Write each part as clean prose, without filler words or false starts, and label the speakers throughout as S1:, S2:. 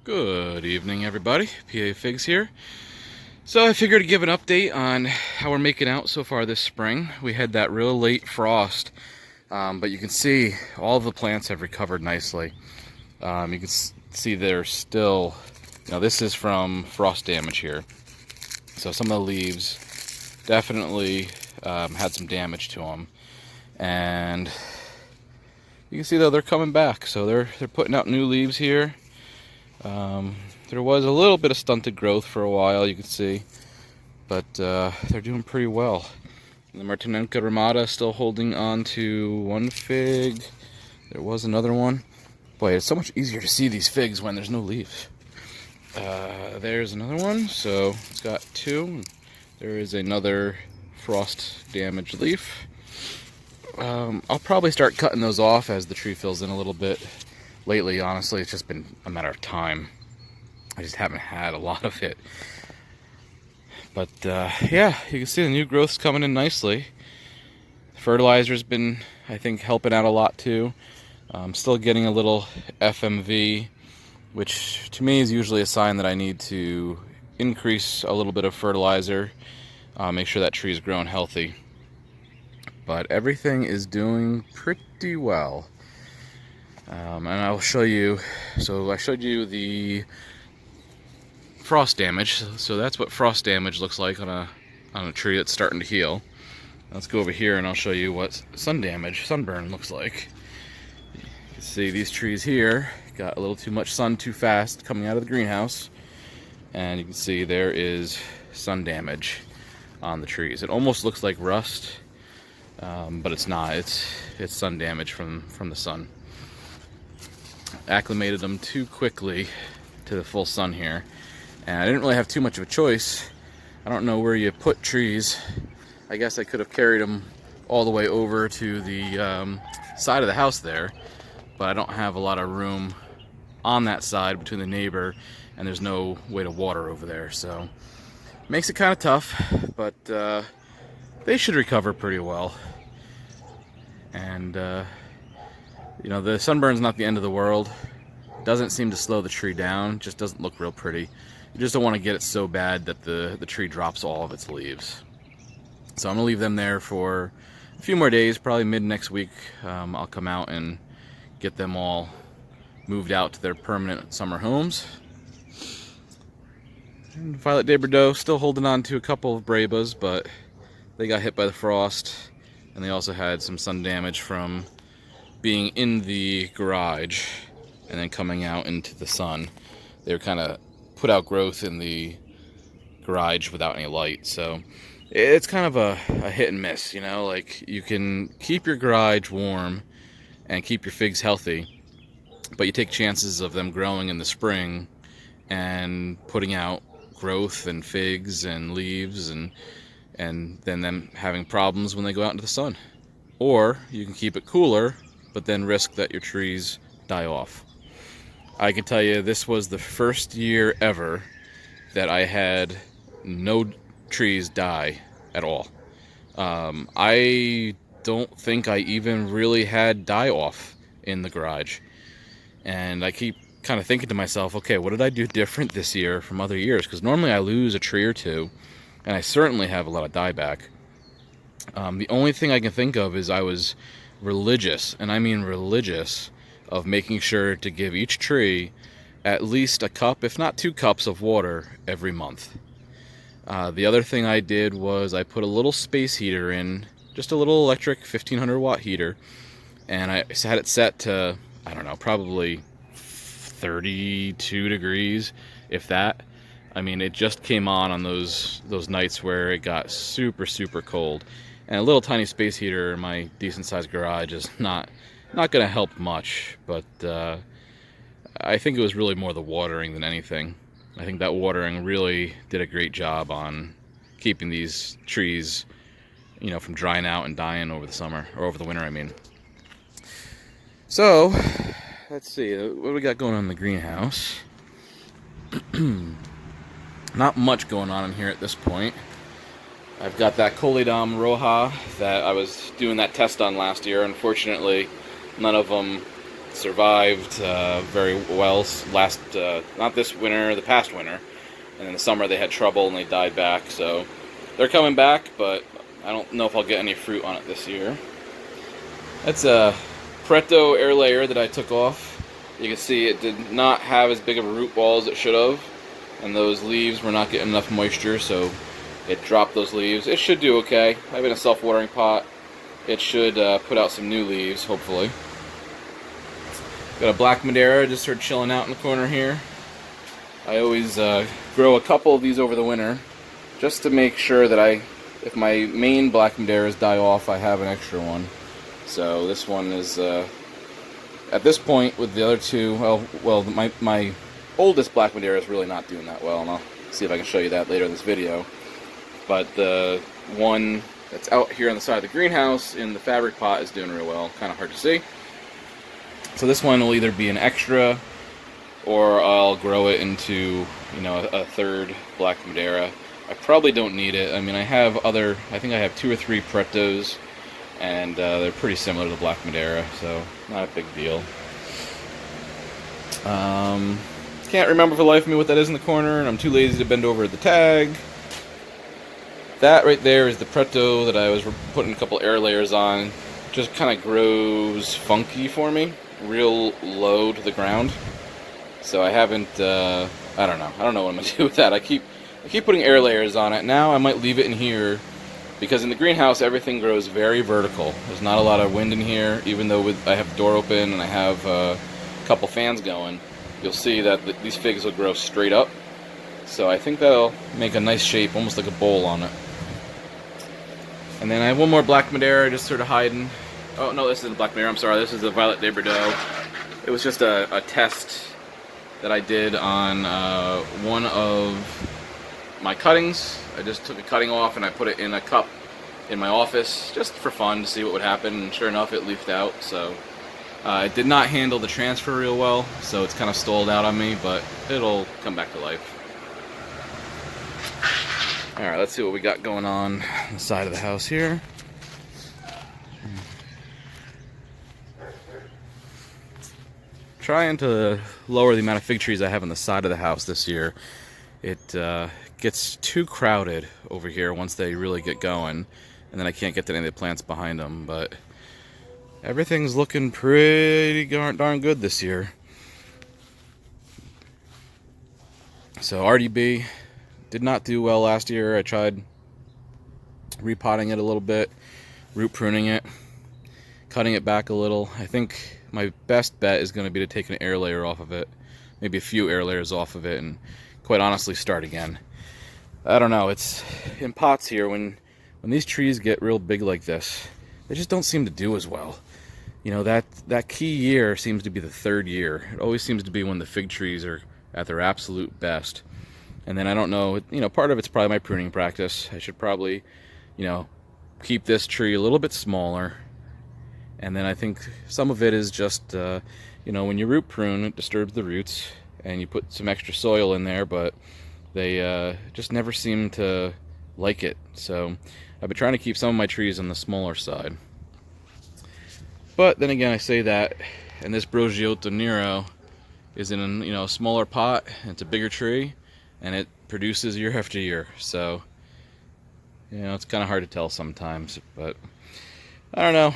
S1: Good evening, everybody. PA Figs here. So I figured to give an update on how we're making out so far this spring. We had that real late frost, but you can see all of the plants have recovered nicely. You can see they're still, this is from frost damage here. So some of the leaves definitely had some damage to them. And you can see though they're coming back. So they're putting out new leaves here. There was a little bit of stunted growth for a while, you can see, but they're doing pretty well. The Martinenca ramata still holding on to one fig. There was another one. Boy, it's so much easier to see these figs when there's no leaves. There's another one, so it's got two. There is another frost damaged leaf. I'll probably start cutting those off as the tree fills in a little bit. Lately, honestly, it's just been a matter of time. I just haven't had a lot of it. But yeah, you can see the new growth's coming in nicely. Fertilizer's been, I think, helping out a lot too. I'm still getting a little FMV, which to me is usually a sign that I need to increase a little bit of fertilizer, make sure that tree's growing healthy. But everything is doing pretty well. And I'll show you, so I showed you the frost damage, so that's what frost damage looks like on a tree that's starting to heal. Let's go over here and I'll show you what sunburn looks like. You can see these trees here got a little too much sun too fast coming out of the greenhouse, and you can see there is sun damage on the trees. It almost looks like rust, but it's not. It's sun damage from the sun. Acclimated them too quickly to the full sun here, and I didn't really have too much of a choice. I don't know where you put trees. I guess I could have carried them all the way over to the side of the house there, but I don't have a lot of room on that side between the neighbor, and there's no way to water over there, so makes it kind of tough, but they should recover pretty well. And the sunburn's not the end of the world. Doesn't seem to slow the tree down. Just doesn't look real pretty. You just don't want to get it so bad that the tree drops all of its leaves. So I'm gonna leave them there for a few more days, probably mid next week. I'll come out and get them all moved out to their permanent summer homes. And Violet de Bordeaux still holding on to a couple of Brabas, but they got hit by the frost, and they also had some sun damage from being in the garage and then coming out into the sun. They were kind of put out growth in the garage without any light, so it's kind of a hit and miss, like you can keep your garage warm and keep your figs healthy, but you take chances of them growing in the spring and putting out growth and figs and leaves, and then them having problems when they go out into the sun. Or you can keep it cooler but then risk that your trees die off. I can tell you this was the first year ever that I had no trees die at all. I don't think I even really had die off in the garage. And I keep kind of thinking to myself, okay, what did I do different this year from other years? Because normally I lose a tree or two, and I certainly have a lot of dieback. The only thing I can think of is I was religious, and I mean religious, of making sure to give each tree at least a cup, if not 2 cups of water every month. The other thing I did was I put a little space heater in, just a little electric 1500 watt heater, and I had it set to, I don't know, probably 32 degrees, if that. I mean, it just came on those nights where it got super, super cold. And a little tiny space heater in my decent sized garage is not going to help much, but I think it was really more the watering than anything. I think that watering really did a great job on keeping these trees, from drying out and dying over the summer, or over the winter, I mean. So, let's see, what do we got going on in the greenhouse? Not much going on in here at this point. I've got that Coleodon Roja that I was doing that test on last year. Unfortunately, none of them survived very well last, not this winter, the past winter. And in the summer they had trouble and they died back. So they're coming back, but I don't know if I'll get any fruit on it this year. That's a Pareto air layer that I took off. You can see it did not have as big of a root ball as it should have. And those leaves were not getting enough moisture, so it dropped those leaves. It should do okay. I have it in a self-watering pot. It should put out some new leaves, hopefully. Got a black Madeira just sort of chilling out in the corner here. I always grow a couple of these over the winter, just to make sure that if my main black Madeiras die off, I have an extra one. So this one is, at this point with the other two, well, my oldest black Madeira is really not doing that well, and I'll see if I can show you that later in this video. But the one that's out here on the side of the greenhouse in the fabric pot is doing real well. Kind of hard to see. So this one will either be an extra, or I'll grow it into, you know, a third black Madeira. I probably don't need it. I mean, I think I have 2 or 3 Paretos, and they're pretty similar to the black Madeira, so not a big deal. Can't remember for the life of me what that is in the corner, and I'm too lazy to bend over the tag. That right there is the Pareto that I was putting a couple air layers on. Just kind of grows funky for me, real low to the ground. So I haven't, I don't know what I'm going to do with that. I keep putting air layers on it. Now I might leave it in here, because in the greenhouse everything grows very vertical. There's not a lot of wind in here, even though I have the door open and I have a couple fans going. You'll see that these figs will grow straight up. So I think that'll make a nice shape, almost like a bowl on it. And then I have one more black Madeira just sort of hiding. Oh no, this isn't black Madeira, I'm sorry, this is the Violet de Bordeaux. It was just a test that I did on one of my cuttings. I just took a cutting off and I put it in a cup in my office just for fun to see what would happen, and sure enough it leafed out. So it did not handle the transfer real well, so it's kind of stalled out on me, but it'll come back to life. Alright, let's see what we got going on the side of the house here. Trying to lower the amount of fig trees I have on the side of the house this year. It gets too crowded over here once they really get going, and then I can't get to any of the plants behind them, but everything's looking pretty darn good this year. So RDB did not do well last year. I tried repotting it a little bit, root pruning it, cutting it back a little. I think my best bet is going to be to take an air layer off of it, maybe a few air layers off of it, and quite honestly start again. I don't know, it's in pots here, when these trees get real big like this, they just don't seem to do as well. You know, that key year seems to be the 3rd year. It always seems to be when the fig trees are at their absolute best. And then I don't know, you know, part of it's probably my pruning practice. I should probably, you know, keep this tree a little bit smaller. And then I think some of it is just, you know, when you root prune, it disturbs the roots, and you put some extra soil in there, but they just never seem to like it. So I've been trying to keep some of my trees on the smaller side. But then again, I say that, and this Brogiotto Nero is in, you know, a smaller pot, and it's a bigger tree, and it produces year after year. So, you know, it's kind of hard to tell sometimes, but I don't know.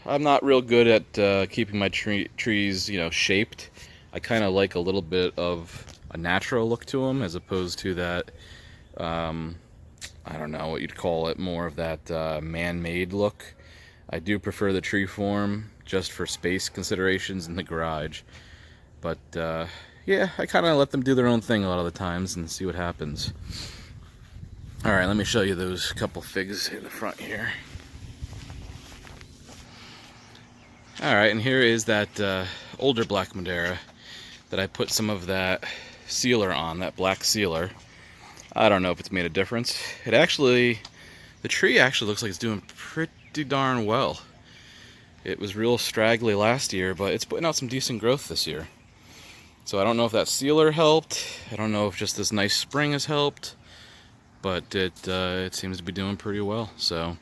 S1: I'm not real good at keeping my trees, you know, shaped. I kind of like a little bit of a natural look to them, as opposed to that, I don't know what you'd call it, more of that man-made look. I do prefer the tree form just for space considerations in the garage. But yeah, I kind of let them do their own thing a lot of the times and see what happens. Alright, let me show you those couple figs in the front here. Alright, and here is that older black Madeira that I put some of that sealer on, that black sealer. I don't know if it's made a difference. The tree actually looks like it's doing pretty darn well. It was real straggly last year, but it's putting out some decent growth this year. So I don't know if that sealer helped. I don't know if just this nice spring has helped, but it seems to be doing pretty well. So,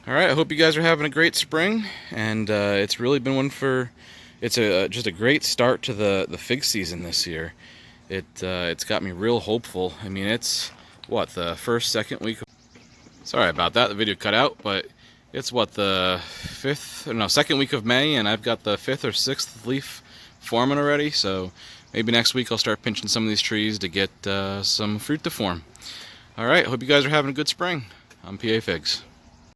S1: all right, I hope you guys are having a great spring, and it's really been one for it's just a great start to the fig season this year. It's got me real hopeful. I mean, it's what, the second week. Sorry about that, the video cut out, but it's what, the second week of May, and I've got the 5th or 6th leaf forming already. So maybe next week I'll start pinching some of these trees to get some fruit to form. All right, hope you guys are having a good spring. I'm PA Figs.